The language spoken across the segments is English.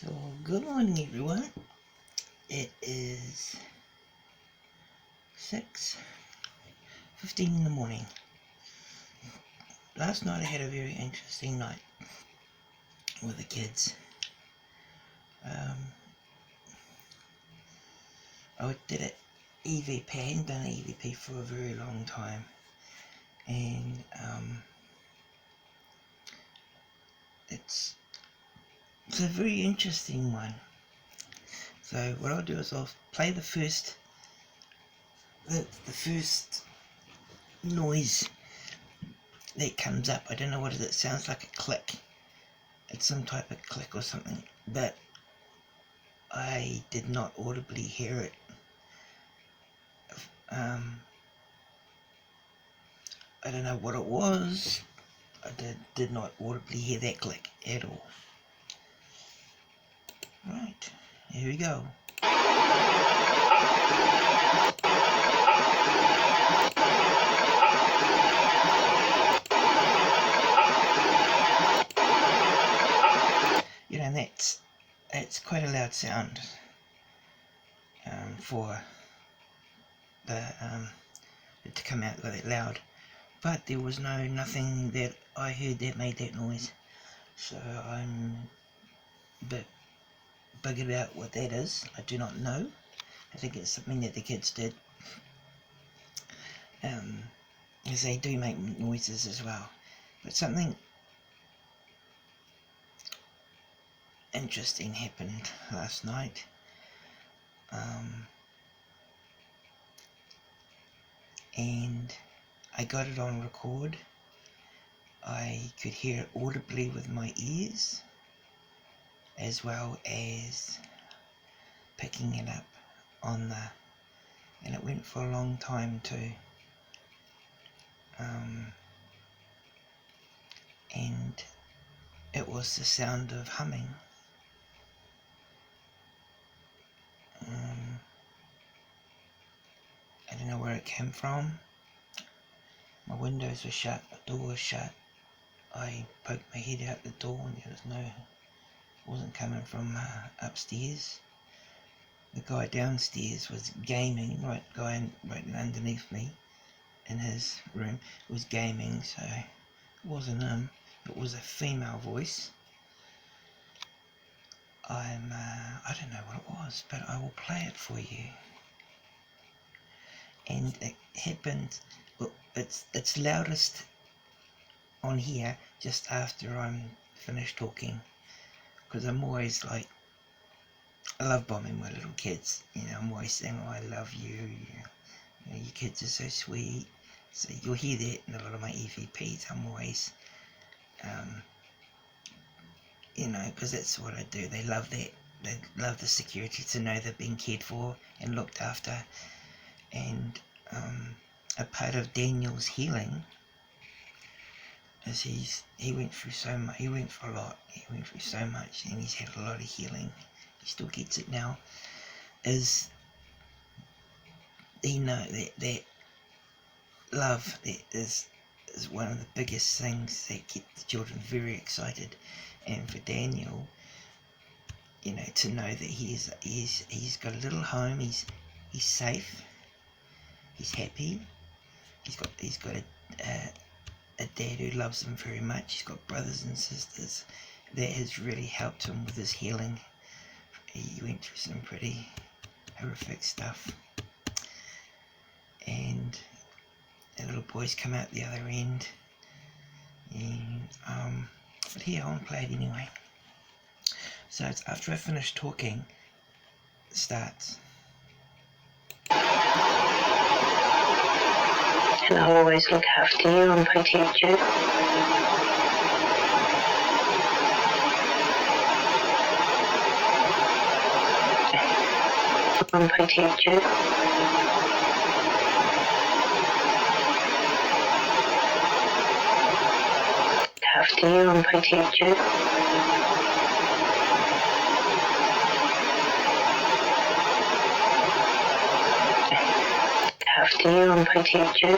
So, good morning everyone. It is 6:15 in the morning. Last night I had a very interesting night with the kids. I did an EVP. I hadn't done an EVP for a very long time, and it's a very interesting one. So what I'll do is I'll play the first noise that comes up. I don't know what it is. It sounds like a click. It's some type of click or something, but I did not audibly hear it. I don't know what it was. I did not audibly hear that click at all. Right, here we go. You know, and that's quite a loud sound for it to come out like that loud. But there was nothing that I heard that made that noise. So I'm a bit buggered about what that is. I do not know. I think it's something that the kids did. Because they do make noises as well. But something interesting happened last night. And I got it on record. I could hear it audibly with my ears, as well as picking it up on and it went for a long time too. And it was the sound of humming. I don't know where it came from. My windows were shut, the door was shut. I poked my head out the door and it wasn't coming from upstairs. The guy downstairs was gaming, right underneath me in his room was gaming, so it wasn't him. It was a female voice. I don't know what it was, but I will play it for you. And it happened, well, it's loudest on here just after I'm finished talking, because I'm always like, I love bombing my little kids. You know, I'm always saying, oh, I love you. You know, you kids are so sweet. So you'll hear that in a lot of my EVPs. I'm always, you know, because that's what I do. They love that. They love the security to know they're being cared for and looked after. And a part of Daniel's healing is he went through so much. He went for a lot. He went through so much, and he's had a lot of healing. He still gets it now. Is he know that love is one of the biggest things that get the children very excited, and for Daniel, you know, to know that he's got a little home. He's safe. He's happy. He's got a dad who loves him very much. He's got brothers and sisters. That has really helped him with his healing. He went through some pretty horrific stuff. And the little boys come out the other end. And but here, I want to play it anyway. So it's after I finish talking, it starts. And I'll always look after you and protect you. And protect you. After you and protect you. After you and protect you.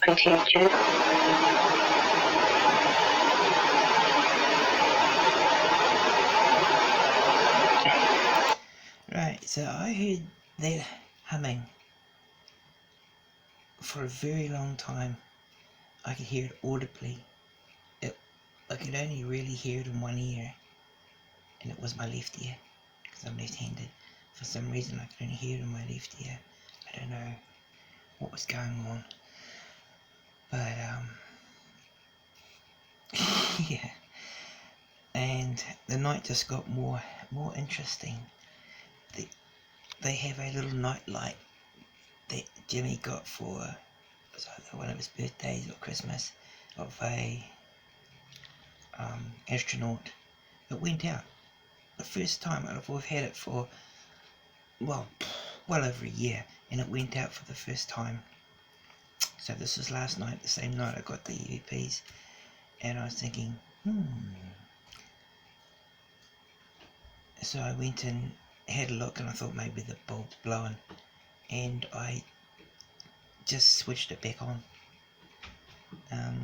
Protect you. So I heard that humming for a very long time. I could hear it audibly. I could only really hear it in one ear, and it was my left ear, because I'm left-handed. For some reason I could only hear it in my left ear. I don't know what was going on, but yeah. And the night just got more interesting. They have a little night light that Jimmy got for, it was either one of his birthdays or Christmas, of a astronaut. It went out the first time. We've had it for well over a year, and it went out for the first time. So this was last night, the same night I got the EVPs, and I was thinking, So I went and had a look, and I thought maybe the bulb's blowing, and I just switched it back on.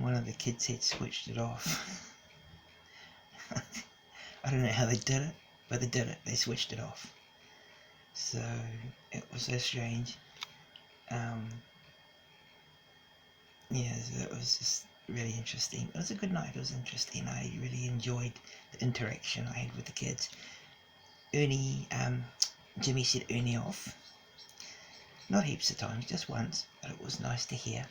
One of the kids had switched it off. I don't know how they did it, but they did it. They switched it off. So it was so strange. Yeah, so it was just really interesting. It was a good night. It was interesting. I really enjoyed the interaction I had with the kids. Jimmy said Ernie off. Not heaps of times, just once, but it was nice to hear.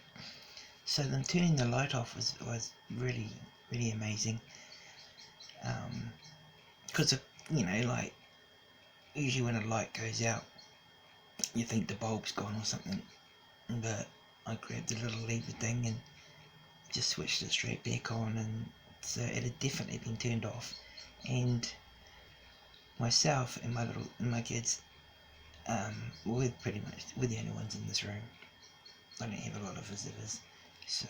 So them turning the light off was really, really amazing. Because like, usually when a light goes out, you think the bulb's gone or something, but I grabbed the little lever thing and just switched it straight back on, and so it had definitely been turned off. And myself and my kids, we're the only ones in this room. I don't have a lot of visitors, so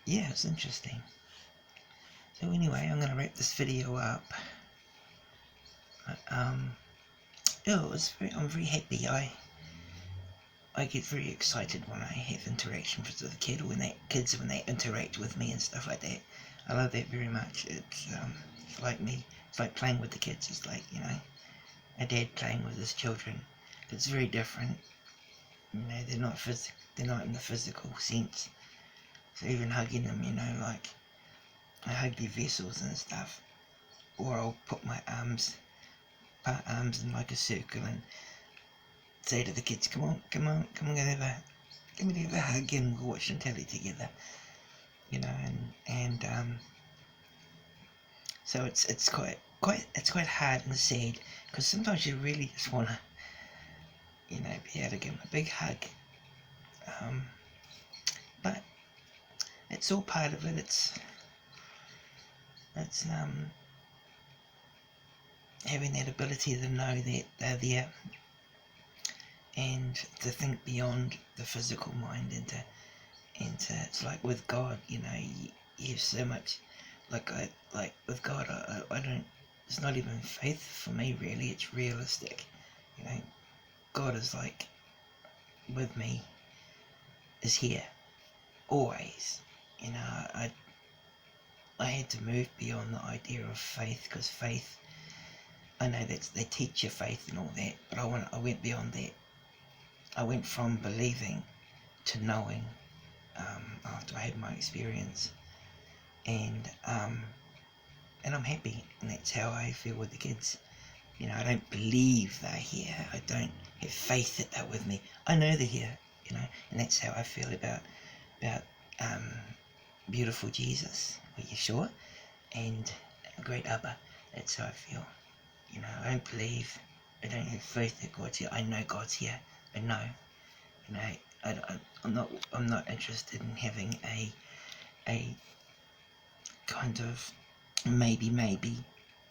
yeah, it's interesting. So anyway, I'm going to wrap this video up. I'm very happy. I get very excited when I have interaction with the kids when they interact with me and stuff like that. I love that very much. It's like me. It's like playing with the kids. It's like, a dad playing with his children. It's very different. They're not in the physical sense. So even hugging them, like I hug their vessels and stuff, or I'll put my arms in like a circle and say to the kids, come on, give me a hug, and we'll watch some telly together, and so it's quite hard and sad, because sometimes you really just want to, be able to give them a big hug, but it's all part of it. It's having that ability to know that they're there, and to think beyond the physical mind, and to it's like with God, you have so much, like with God, I don't, it's not even faith for me really, it's realistic. God is like with me, is here always. I had to move beyond the idea of faith, because faith, I know that they teach you faith and all that, but I went beyond that. I went from believing to knowing, after I had my experience, and I'm happy, and that's how I feel with the kids. I don't believe they're here. I don't have faith that they're with me. I know they're here, and that's how I feel about beautiful Jesus, or Yeshua, and great Abba. That's how I feel. I don't believe, I don't have faith that God's here. I know God's here. I know. I'm not interested in having a kind of maybe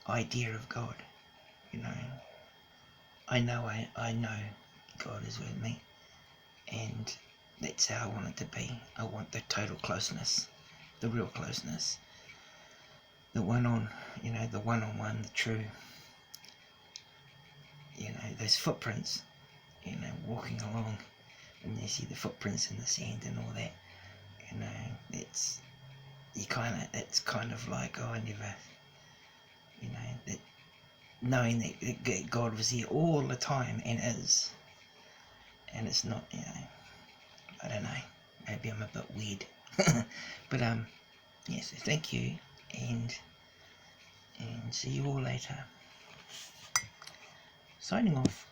idea of God. I know God is with me, and that's how I want it to be. I want the total closeness, the real closeness, the one-on-one, the true, those footprints, walking along, and you see the footprints in the sand and all that, it's kind of like, oh, I never, that knowing that God was there all the time and is, and it's not, I don't know, maybe I'm a bit weird, but yeah, so thank you, and see you all later. Signing off.